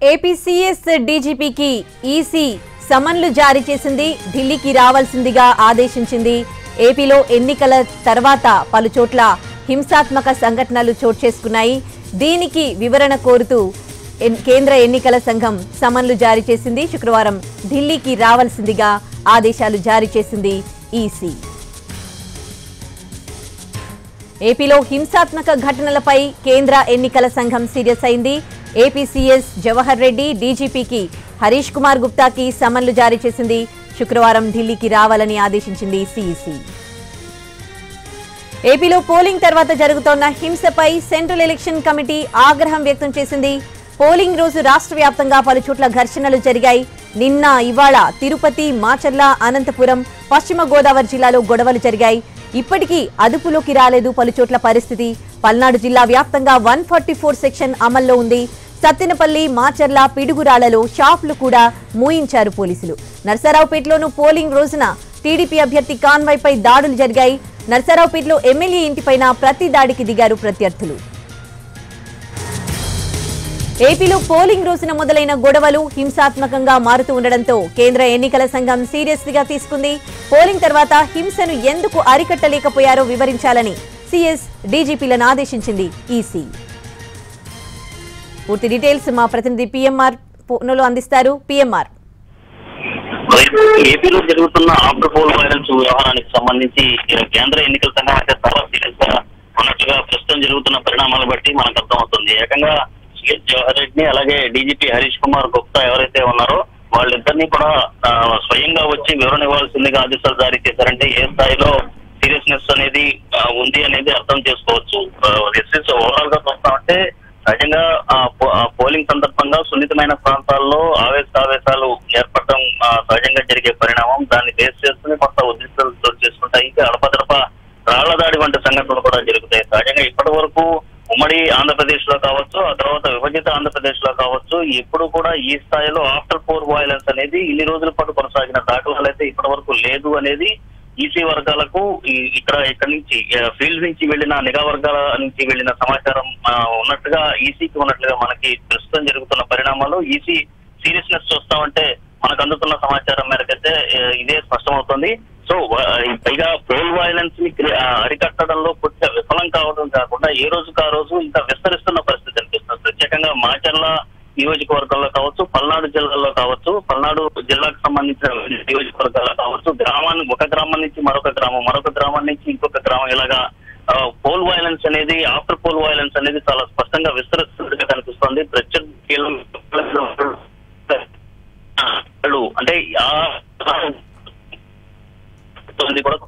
APCS డీజీపీకి EC సమన్లు జారీ చేసింది. ఢిల్లీకి రావాల్సిందిగా ఆదేశించింది. ఏపీలో ఎన్నికల తర్వాత పలు చోట్ల హింసాత్మక సంఘటనలు చోటు చేసుకున్నాయి. దీనికి వివరణ కోరుతూ కేంద్ర ఎన్నికల సంఘం సమన్లు జారీ చేసింది. శుక్రవారం ఢిల్లీకి రావాల్సిందిగా ఆదేశాలు జారీ చేసింది ఈసీ. ఏపీలో హింసాత్మక ఘటనలపై కేంద్ర ఎన్నికల సంఘం సీరియస్ అయింది. ఏపీసీఎస్ జవహర్ రెడ్డి, డీజీపీకి హరీష్ కుమార్ గుప్తాకి సమన్లు జారీ చేసింది. శుక్రవారం ఢిల్లీకి రావాలని ఆదేశించింది సీఈసీ. ఏపీలో పోలింగ్ తర్వాత జరుగుతోన్న హింసపై సెంట్రల్ ఎలక్షన్ కమిటీ ఆగ్రహం వ్యక్తం చేసింది. పోలింగ్ రోజు రాష్ట్ర వ్యాప్తంగా పలు చోట్ల ఘర్షణలు జరిగాయి. నిన్న, ఇవాళ తిరుపతి, మాచర్ల, అనంతపురం, పశ్చిమ గోదావరి జిల్లాలో గొడవలు జరిగాయి. ఇప్పటికీ అదుపులోకి రాలేదు పలు చోట్ల పరిస్థితి. పల్నాడు జిల్లా వ్యాప్తంగా 144 సెక్షన్ అమల్లో ఉంది. సత్తెనపల్లి, మాచర్ల, పిడుగురాళ్లలో షాపులు కూడా మూయించారు పోలీసులు. నర్సరావుపేటలోనూ పోలింగ్ రోజున టీడీపీ అభ్యర్థి కాన్వాయ్పై దాడులు జరిగాయి. నర్సరావుపేటలో ఎమ్మెల్యే ఇంటిపైన ప్రతి దాడికి దిగారు ప్రత్యర్థులు. ఏపీలో పోలింగ్ రోజున మొదలైన గొడవలు హింసాత్మకంగా మారుతూ ఉండడంతో కేంద్ర ఎన్నికల సంఘం సీరియస్ గా తీసుకుంది. పోలింగ్ తర్వాత హింసను ఎందుకు అరికట్టలేకపోయారో వివరించాలని సీఎస్, డీజీపీలను ఆదేశించింది ఈసీ. పూర్తి డీటెయిల్స్ మా ప్రతినిధి పిఎంఆర్ ఫోన్లో అందిస్తారు. పిఎంఆర్, ఏపీలో జరుగుతున్న ఆఫ్టర్ పోల్ వైలెన్స్ వ్యవహారానికి సంబంధించి కేంద్ర ఎన్నికల సంఘం అయితే చాలా సీరియస్ గా ఉన్నట్లుగా ప్రస్తుతం జరుగుతున్న పరిణామాలు బట్టి మనకు అర్థమవుతుంది. ఏకంగా సీఎస్ జవహర్ రెడ్డి అలాగే డీజీపీ హరీష్ కుమార్ గుప్తా ఎవరైతే ఉన్నారో వాళ్ళిద్దరినీ కూడా స్వయంగా వచ్చి వివరణ ఇవ్వాల్సిందిగా ఆదేశాలు జారీ చేశారంటే ఏ స్థాయిలో సీరియస్నెస్ అనేది ఉంది అనేది అర్థం చేసుకోవచ్చు. ఓవరాల్ గా చూస్తామంటే సహజంగా పోలింగ్ సందర్భంగా సున్నితమైన ప్రాంతాల్లో ఆవేశాలు ఏర్పడటం సహజంగా జరిగే పరిణామం. దాన్ని బేస్ చేసుకుని కొంత ఉద్రిక్తతలు చోటు చేసుకుంటాయి. ఇంకా అడపదడప రాళ్ల దాడి వంటి సంఘటనలు కూడా జరుగుతాయి. సహజంగా ఇప్పటి వరకు ఉమ్మడి ఆంధ్రప్రదేశ్ లో కావచ్చు, ఆ తర్వాత విభజిత ఆంధ్రప్రదేశ్ లో కావచ్చు, ఎప్పుడు కూడా ఈ స్థాయిలో ఆఫ్టర్ పోల్ వైలెన్స్ అనేది ఇన్ని రోజుల పాటు కొనసాగిన దాఖలాలు అయితే ఇప్పటి వరకు లేదు అనేది ఈసీ వర్గాలకు ఇక్కడ నుంచి ఫీల్డ్ నుంచి వెళ్లిన నిఘా వర్గాల నుంచి వెళ్లిన సమాచారం ఉన్నట్టుగా ఈసీకి ఉన్నట్లుగా మనకి ప్రస్తుతం జరుగుతున్న పరిణామాలు ఈసీ సీరియస్నెస్ చూస్తామంటే మనకు అందుతున్న సమాచారం మేరకైతే ఇదే స్పష్టమవుతుంది. సో పైగా పోల్ వైలెన్స్ ని అరికట్టడంలో కొద్దిగా విఫలం కావడం కాకుండా ఏ రోజుకు ఆ రోజు ఇంకా విస్తరిస్తున్న పరిస్థితి అనిపిస్తుంది. ప్రత్యేకంగా మాచర్ల నియోజకవర్గాల్లో కావచ్చు, పల్నాడు జిల్లాలో కావచ్చు, పల్నాడు జిల్లాకు సంబంధించిన నియోజకవర్గాల్లో కావచ్చు, ఒక గ్రామం నుంచి మరొక గ్రామం నుంచి ఇంకొక గ్రామం, ఇలాగా పోల్ వైలెన్స్ అనేది ఆఫ్టర్ పోల్ వైలెన్స్ అనేది చాలా స్పష్టంగా విస్తరిస్తున్నట్టుగా కనిపిస్తోంది. ప్రత్యర్థులు అంటే కూడా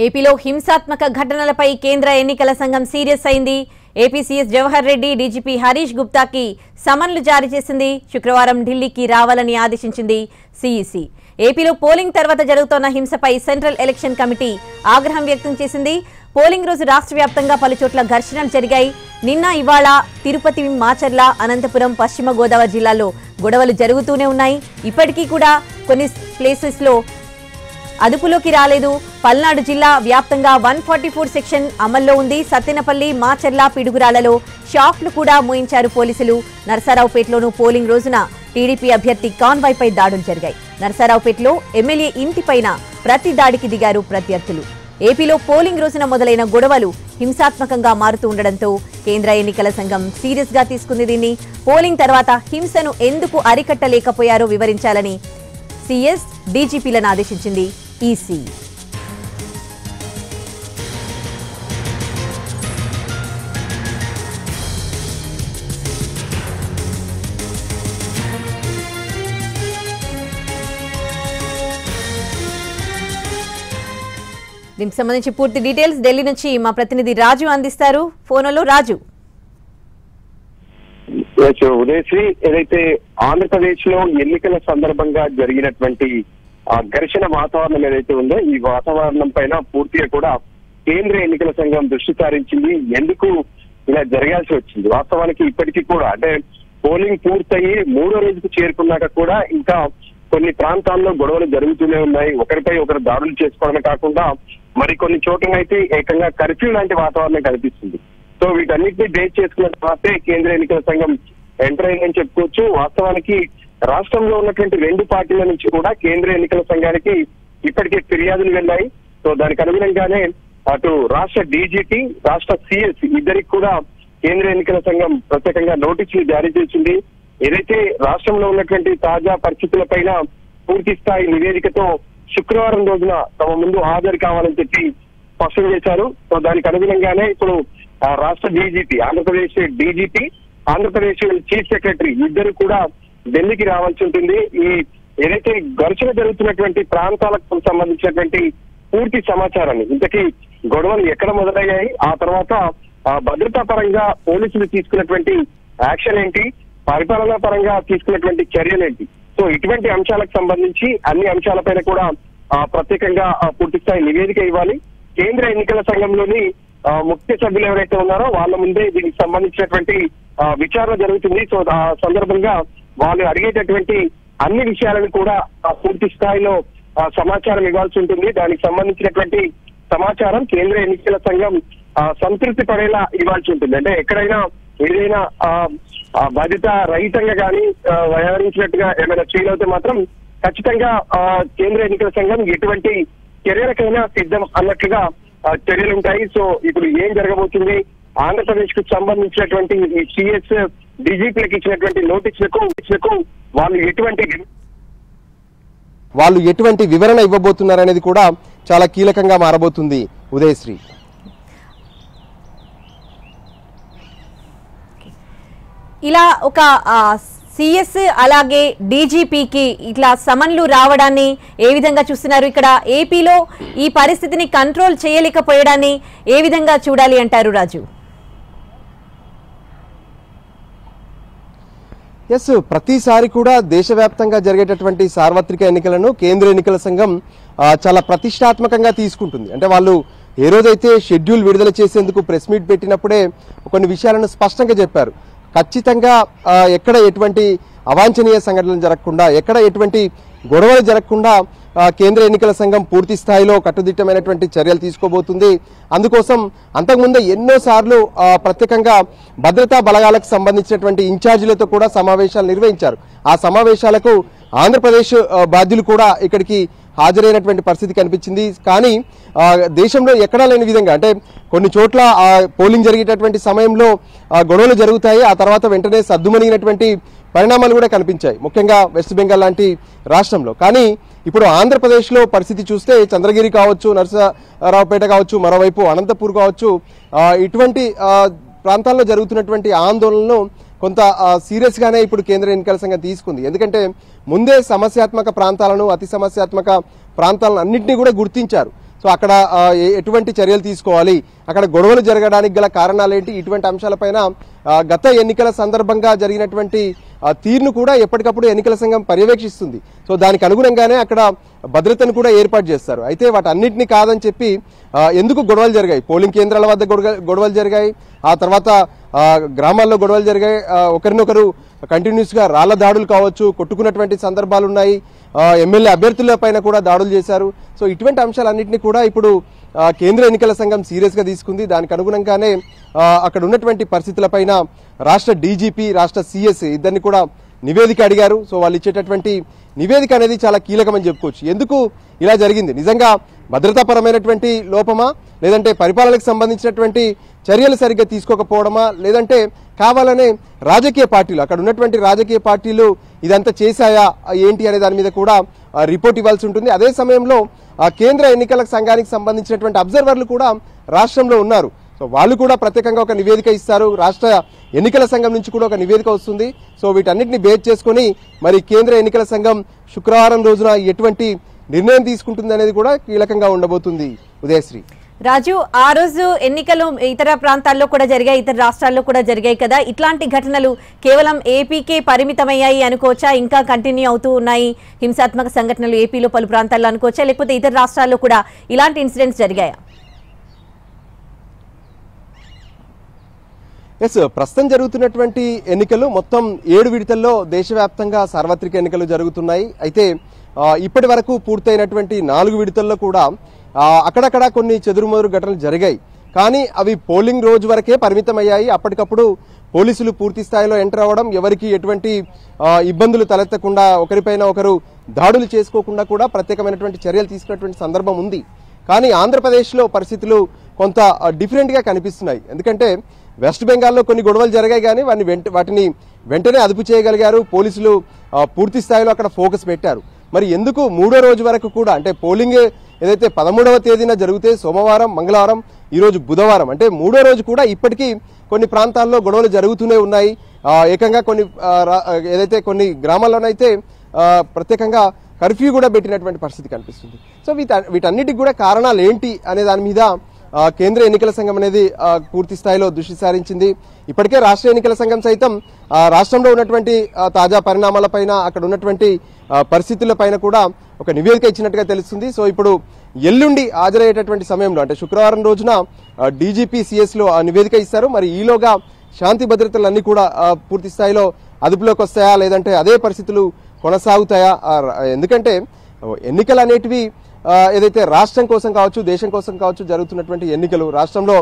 ఏపీలో హింసాత్మక ఘటనలపై కేంద్ర ఎన్నికల సంఘం సీరియస్ అయింది. ఏపీసీఎస్ జవహర్ రెడ్డి, డీజీపీ హరీష్ గుప్తాకి సమన్లు జారీ చేసింది. శుక్రవారం ఢిల్లీకి రావాలని ఆదేశించింది సీఈసీ. ఏపీలో పోలింగ్ తర్వాత జరుగుతోన్న హింసపై సెంట్రల్ ఎలక్షన్ కమిటీ ఆగ్రహం వ్యక్తం చేసింది. పోలింగ్ రోజు రాష్ట్ర వ్యాప్తంగా పలు చోట్ల ఘర్షణలు జరిగాయి. నిన్న, ఇవాళ తిరుపతి, మాచర్ల, అనంతపురం, పశ్చిమ గోదావరి జిల్లాలో గొడవలు జరుగుతూనే ఉన్నాయి. ఇప్పటికీ కూడా కొన్ని ప్లేసెస్ లో అదుపులోకి రాలేదు. పల్నాడు జిల్లా వ్యాప్తంగా 144 సెక్షన్ అమల్లో ఉంది. సత్తెనపల్లి, మాచర్ల, పిడుగురాళ్లలో షాపులు కూడా మూయించారు పోలీసులు. నర్సరావుపేటలోనూ పోలింగ్ రోజున టీడీపీ అభ్యర్థి కాన్వాయ్పై దాడులు జరిగాయి. నర్సరావుపేటలో ఎమ్మెల్యే ఇంటిపైన ప్రతి దాడికి దిగారు ప్రత్యర్థులు. ఏపీలో పోలింగ్ రోజున మొదలైన గొడవలు హింసాత్మకంగా మారుతూ ఉండడంతో కేంద్ర ఎన్నికల సంఘం సీరియస్ గా తీసుకుంది. దీన్ని పోలింగ్ తర్వాత హింసను ఎందుకు అరికట్టలేకపోయారో వివరించాలని సీఎస్, డీజీపీలను ఆదేశించింది ఈసీ. దీనికి సంబంధించి పూర్తి డీటెయిల్స్ ఢిల్లీ నుంచి మా ప్రతినిధి రాజు అందిస్తారు. ఫోన్లో రాజు. ఉదయశ్రీ, ఏదైతే ఆంధ్రప్రదేశ్ లో ఎన్నికల సందర్భంగా జరిగినటువంటి ఘర్షణ వాతావరణం ఏదైతే ఉందో ఈ వాతావరణం పైన పూర్తిగా కూడా కేంద్ర ఎన్నికల సంఘం దృష్టి సారించింది? ఎందుకు ఇలా జరగాల్సి వచ్చింది? వాస్తవానికి ఇప్పటికీ కూడా అంటే పోలింగ్ పూర్తయి 3వ రోజుకు చేరుకున్నాక కూడా ఇంకా కొన్ని ప్రాంతాల్లో గొడవలు జరుగుతూనే ఉన్నాయి. ఒకరిపై ఒకరు దాడులు చేసుకోవడమే కాకుండా మరికొన్ని చోట్లనైతే ఏకంగా కర్ఫ్యూ లాంటి వాతావరణం కనిపిస్తుంది. సో వీటన్నిటిని బేస్ చేసుకున్న తర్వాతే కేంద్ర ఎన్నికల సంఘం ఎంటర్ అయిందని చెప్పుకోవచ్చు. వాస్తవానికి రాష్ట్రంలో ఉన్నటువంటి 2 పార్టీల నుంచి కూడా కేంద్ర ఎన్నికల సంఘానికి ఇప్పటికే ఫిర్యాదులు వెళ్ళాయి. సో దానికి అనుగుణంగానే అటు రాష్ట్ర డీజీపీ, రాష్ట్ర సిఎస్ ఇద్దరికి కూడా కేంద్ర ఎన్నికల సంఘం ప్రత్యేకంగా నోటీసులు జారీ చేసింది. ఏదైతే రాష్ట్రంలో ఉన్నటువంటి తాజా పరిస్థితులపైన పూర్తి స్థాయి నివేదికతో శుక్రవారం రోజున తమ ముందు హాజరు కావాలని చెప్పి స్పష్టం చేశారు. సో దానికి అనుగుణంగానే ఇప్పుడు రాష్ట్ర DGP, Andhra Pradesh DGP, Andhra Pradesh chief secretary ఇద్దరు కూడా ఢిల్లీకి రావాల్సి ఉంటుంది. ఈ ఏదైతే ఘర్షణ జరుగుతున్నటువంటి ప్రాంతాలకు సంబంధించినటువంటి పూర్తి సమాచారాన్ని, ఇంతకీ గొడవలు ఎక్కడ మొదలయ్యాయి, ఆ తర్వాత భద్రతా పరంగా పోలీసులు తీసుకున్నటువంటి యాక్షన్ ఏంటి, పరిపాలనా పరంగా తీసుకున్నటువంటి చర్యలేంటి, సో ఇటువంటి అంశాలకు సంబంధించి అన్ని అంశాలపైన కూడా ప్రత్యేకంగా పూర్తి స్థాయి నివేదిక ఇవ్వాలి. కేంద్ర ఎన్నికల సంఘంలోని ముఖ్య సభ్యులు ఎవరైతే ఉన్నారో వాళ్ళ ముందే దీనికి సంబంధించినటువంటి విచారణ జరుగుతుంది. సో ఆ సందర్భంగా వాళ్ళు అడిగేటటువంటి అన్ని విషయాలను కూడా పూర్తి స్థాయిలో సమాచారం ఇవ్వాల్సి ఉంటుంది. దానికి సంబంధించినటువంటి సమాచారం కేంద్ర ఎన్నికల సంఘం సంతృప్తి పడేలా ఇవ్వాల్సి ఉంటుంది. అంటే ఎక్కడైనా ఏదైనా బాధ్యత రహితంగా కానీ వ్యవహరించినట్టుగా ఏమైనా ఫీల్ అవుతే మాత్రం ఖచ్చితంగా కేంద్ర ఎన్నికల సంఘం ఎటువంటి చర్యలకైనా సిద్ధం అన్నట్లుగా చర్యలు ఉంటాయి. సో ఇప్పుడు ఏం జరగబోతుంది, ఆంధ్రప్రదేశ్ కు సంబంధించినటువంటి ఈ సిఎస్ డీజీపీలకు ఇచ్చినటువంటి నోటీసులకు వాళ్ళు ఎటువంటి వివరణ ఇవ్వబోతున్నారనేది కూడా చాలా కీలకంగా మారబోతుంది. ఉదయశ్రీ, ఇలా ఒక సిఎస్ అలాగే డీజీపీకి ఇట్లా సమన్లు రావడాన్ని ఏ విధంగా చూస్తున్నారు? ఇక్కడ ఏపీలో ఈ పరిస్థితిని కంట్రోల్ చేయలేకపోయడాన్ని ఏ విధంగా చూడాలి అంటారు రాజు? ఎస్, ప్రతిసారి కూడా దేశవ్యాప్తంగా జరిగేటటువంటి సార్వత్రిక ఎన్నికలను కేంద్ర ఎన్నికల సంఘం చాలా ప్రతిష్టాత్మకంగా తీసుకుంటుంది. అంటే వాళ్ళు ఏ రోజైతే షెడ్యూల్ విడుదల చేసేందుకు ప్రెస్ మీట్ పెట్టినప్పుడే కొన్ని విషయాలను స్పష్టంగా చెప్పారు. ఖచ్చితంగా ఎక్కడ ఎటువంటి అవాంఛనీయ సంఘటనలు జరగకుండా, ఎక్కడ ఎటువంటి గొడవలు జరగకుండా కేంద్ర ఎన్నికల సంఘం పూర్తి స్థాయిలో కట్టుదిట్టమైనటువంటి చర్యలు తీసుకోబోతుంది. అందుకోసం అంతకుముందు ఎన్నోసార్లు ప్రత్యేకంగా భద్రతా బలగాలకు సంబంధించినటువంటి ఇన్ఛార్జీలతో కూడా సమావేశాలు నిర్వహించారు. ఆ సమావేశాలకు ఆంధ్రప్రదేశ్ బాధ్యులు కూడా ఇక్కడికి హాజరైనటువంటి పరిస్థితి కనిపించింది. కానీ దేశంలో ఎక్కడా లేని విధంగా, అంటే కొన్ని చోట్ల పోలింగ్ జరిగేటటువంటి సమయంలో గొడవలు జరుగుతాయి, ఆ తర్వాత వెంటనే సద్దుమణిగినటువంటి పరిణామాలు కూడా కనిపించాయి, ముఖ్యంగా వెస్ట్ బెంగాల్ లాంటి రాష్ట్రంలో. కానీ ఇప్పుడు ఆంధ్రప్రదేశ్లో పరిస్థితి చూస్తే చంద్రగిరి కావచ్చు, నరసరావుపేట కావచ్చు, మరోవైపు అనంతపూర్ కావచ్చు, ఇటువంటి ప్రాంతాల్లో జరుగుతున్నటువంటి ఆందోళనను కొంత సీరియస్ గానే ఇప్పుడు కేంద్ర ఎన్నికల సంఘం తీసుకుంది. ఎందుకంటే ముందే సమస్యాత్మక ప్రాంతాలను, అతి సమస్యాత్మక ప్రాంతాలను అన్నింటినీ కూడా గుర్తించారు. సో అక్కడ ఎటువంటి చర్యలు తీసుకోవాలి, అక్కడ గొడవలు జరగడానికి గల కారణాలేంటి, ఇటువంటి అంశాలపైన గత ఎన్నికల సందర్భంగా జరిగినటువంటి తీరును కూడా ఎప్పటికప్పుడు ఎన్నికల సంఘం పర్యవేక్షిస్తుంది. సో దానికి అనుగుణంగానే అక్కడ భద్రతను కూడా ఏర్పాటు చేస్తారు. అయితే వాటన్నిటినీ కాదని చెప్పి ఎందుకు గొడవలు జరిగాయి, పోలింగ్ కేంద్రాల వద్ద గొడవలు జరిగాయి, ఆ తర్వాత గ్రామాల్లో గొడవలు జరిగాయి, ఒకరినొకరు కంటిన్యూస్ గా రాళ్ల దాడులు కావచ్చు, కొట్టుకున్నటువంటి సందర్భాలు ఉన్నాయి, ఎమ్మెల్యే అభ్యర్థుల పైన కూడా దాడులు చేశారు. సో ఇటువంటి అంశాలన్నింటినీ కూడా ఇప్పుడు కేంద్ర ఎన్నికల సంఘం సీరియస్ గా తీసుకుంది. దానికి అనుగుణంగానే అక్కడ ఉన్నటువంటి పరిస్థితులపైన రాష్ట్ర డీజీపీ, రాష్ట్ర సిఎస్ ఇద్దరిని కూడా నివేదిక అడిగారు. సో వాళ్ళు ఇచ్చేటటువంటి నివేదిక అనేది చాలా కీలకమని చెప్పుకోవచ్చు. ఎందుకు ఇలా జరిగింది, నిజంగా భద్రతాపరమైనటువంటి లోపమా, లేదంటే పరిపాలనకు సంబంధించినటువంటి చర్యలు సరిగ్గా తీసుకోకపోవడమా, లేదంటే కావాలనే రాజకీయ పార్టీలు, అక్కడ ఉన్నటువంటి రాజకీయ పార్టీలు ఇదంతా చేశాయా ఏంటి అనే దాని మీద కూడా రిపోర్ట్ ఇవ్వాల్సి ఉంటుంది. అదే సమయంలో కేంద్ర ఎన్నికల సంఘానికి సంబంధించినటువంటి అబ్జర్వర్లు కూడా రాష్ట్రంలో ఉన్నారు. సో వాళ్ళు కూడా ప్రత్యేకంగా ఒక నివేదిక ఇస్తారు, రాష్ట్ర ఎన్నికల సంఘం నుంచి కూడా ఒక నివేదిక వస్తుంది. సో వీటన్నిటిని బేస్ చేసుకుని మరి కేంద్ర ఎన్నికల సంఘం శుక్రవారం రోజున ఎటువంటి నిర్ణయం తీసుకుంటుంది అనేది కూడా కీలకంగా ఉండబోతుంది. ఉదయశ్రీ, రాజు, ఆ రోజు ఎన్నికలు ఇతర ప్రాంతాల్లో కూడా జరిగాయి, ఇతర రాష్ట్రాల్లో కూడా జరిగాయి కదా, ఇట్లాంటి ఘటనలు కేవలం ఏపీకే పరిమితమయ్యాయి అనుకోవచ్చా, ఇంకా కంటిన్యూ అవుతూ ఉన్నాయి హింసాత్మక సంఘటనలు ఏపీలో పలు ప్రాంతాల్లో అనుకోవచ్చా, లేకపోతే ఇతర రాష్ట్రాల్లో కూడా ఇలాంటి ఇన్సిడెంట్స్ జరిగాయా? ఎస్, ప్రస్తుతం జరుగుతున్నటువంటి ఎన్నికలు మొత్తం 7 విడతల్లో దేశవ్యాప్తంగా సార్వత్రిక ఎన్నికలు జరుగుతున్నాయి. అయితే ఇప్పటి వరకు పూర్తయినటువంటి 4 విడతల్లో కూడా అక్కడక్కడ కొన్ని చెదురుమదురు ఘటనలు జరిగాయి. కానీ అవి పోలింగ్ రోజు వరకే పరిమితమయ్యాయి. అప్పటికప్పుడు పోలీసులు పూర్తి స్థాయిలో ఎంటర్ అవ్వడం, ఎవరికి ఎటువంటి ఇబ్బందులు తలెత్తకుండా, ఒకరిపైన ఒకరు దాడులు చేసుకోకుండా కూడా ప్రత్యేకమైనటువంటి చర్యలు తీసుకున్నటువంటి సందర్భం ఉంది. కానీ ఆంధ్రప్రదేశ్లో పరిస్థితులు కొంత డిఫరెంట్గా కనిపిస్తున్నాయి. ఎందుకంటే వెస్ట్ బెంగాల్లో కొన్ని గొడవలు జరిగాయి, కానీ వాటిని వెంటనే అదుపు చేయగలిగారు పోలీసులు. పూర్తి స్థాయిలో అక్కడ ఫోకస్ పెట్టారు. మరి ఎందుకు 3వ రోజు వరకు కూడా, అంటే పోలింగ్ ఏదైతే 13వ తేదీన జరిగితే సోమవారం, మంగళవారం, ఈరోజు బుధవారం, అంటే 3వ రోజు కూడా ఇప్పటికీ కొన్ని ప్రాంతాల్లో గొడవలు జరుగుతూనే ఉన్నాయి. ఏకంగా ఏదైతే కొన్ని గ్రామాల్లోనైతే ప్రత్యేకంగా కర్ఫ్యూ కూడా పెట్టినటువంటి పరిస్థితి కనిపిస్తుంది. సో వీటన్నిటికి కూడా కారణాలు ఏంటి అనే దాని మీద కేంద్ర ఎన్నికల సంఘం అనేది పూర్తి స్థాయిలో దృష్టి సారించింది. ఇప్పటికే రాష్ట్ర ఎన్నికల సంఘం సైతం రాష్ట్రంలో ఉన్నటువంటి తాజా పరిణామాలపైన, అక్కడ ఉన్నటువంటి పరిస్థితులపైన కూడా ఒక నివేదిక ఇచ్చినట్టుగా తెలుస్తుంది. సో ఇప్పుడు ఎల్లుండి హాజరయ్యేటటువంటి సమయంలో, అంటే శుక్రవారం రోజున డీజీపీ సిఎస్లో ఆ నివేదిక ఇస్తారు. మరి ఈలోగా శాంతి భద్రతలన్నీ కూడా పూర్తి స్థాయిలో అదుపులోకి వస్తాయా, లేదంటే అదే పరిస్థితులు కొనసాగుతాయా? ఎందుకంటే ఎన్నికలు అనేటివి ఏదైతే రాష్ట్రం కోసం కావచ్చు, దేశం కోసం కావచ్చు జరుగుతున్నటువంటి ఎన్నికలు, రాష్ట్రంలో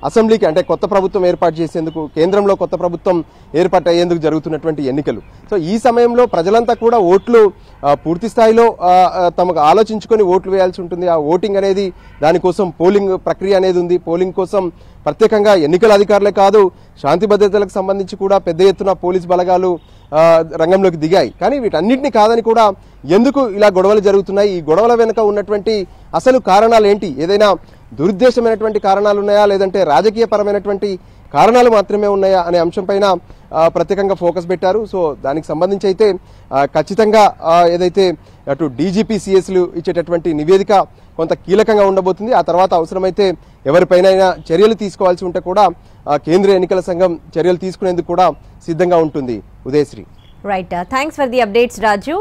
అసెంబ్లీకి అంటే కొత్త ప్రభుత్వం ఏర్పాటు చేసేందుకు, కేంద్రంలో కొత్త ప్రభుత్వం ఏర్పాటు అయ్యేందుకు జరుగుతున్నటువంటి ఎన్నికలు. సో ఈ సమయంలో ప్రజలంతా కూడా ఓట్లు పూర్తి స్థాయిలో తమకు ఆలోచించుకొని ఓట్లు వేయాల్సి ఉంటుంది. ఆ ఓటింగ్ అనేది, దానికోసం పోలింగ్ ప్రక్రియ అనేది ఉంది. పోలింగ్ కోసం ప్రత్యేకంగా ఎన్నికల అధికారులే కాదు, శాంతి భద్రతలకు సంబంధించి కూడా పెద్ద ఎత్తున పోలీస్ బలగాలు రంగంలోకి దిగాయి. కానీ వీటన్నిటిని కాదని కూడా ఎందుకు ఇలా గొడవలు జరుగుతున్నాయి, ఈ గొడవల వెనుక ఉన్నటువంటి అసలు కారణాలు ఏంటి, ఏదైనా దురుద్దేశమైనటువంటి కారణాలు ఉన్నాయా, లేదంటే రాజకీయ పరమైనటువంటి కారణాలు మాత్రమే ఉన్నాయా అనే అంశంపైన ప్రత్యేకంగా ఫోకస్ పెట్టారు. సో దానికి సంబంధించి అయితే ఖచ్చితంగా ఏదైతే అటు డీజీపీ సిఎస్లు ఇచ్చేటటువంటి నివేదిక కొంత కీలకంగా ఉండబోతుంది. ఆ తర్వాత అవసరమైతే ఎవరిపైనైనా చర్యలు తీసుకోవాల్సి ఉంటే కూడా కేంద్ర ఎన్నికల సంఘం చర్యలు తీసుకునేందుకు కూడా సిద్ధంగా ఉంటుంది. Udayasri. Right, thanks for the updates Raju.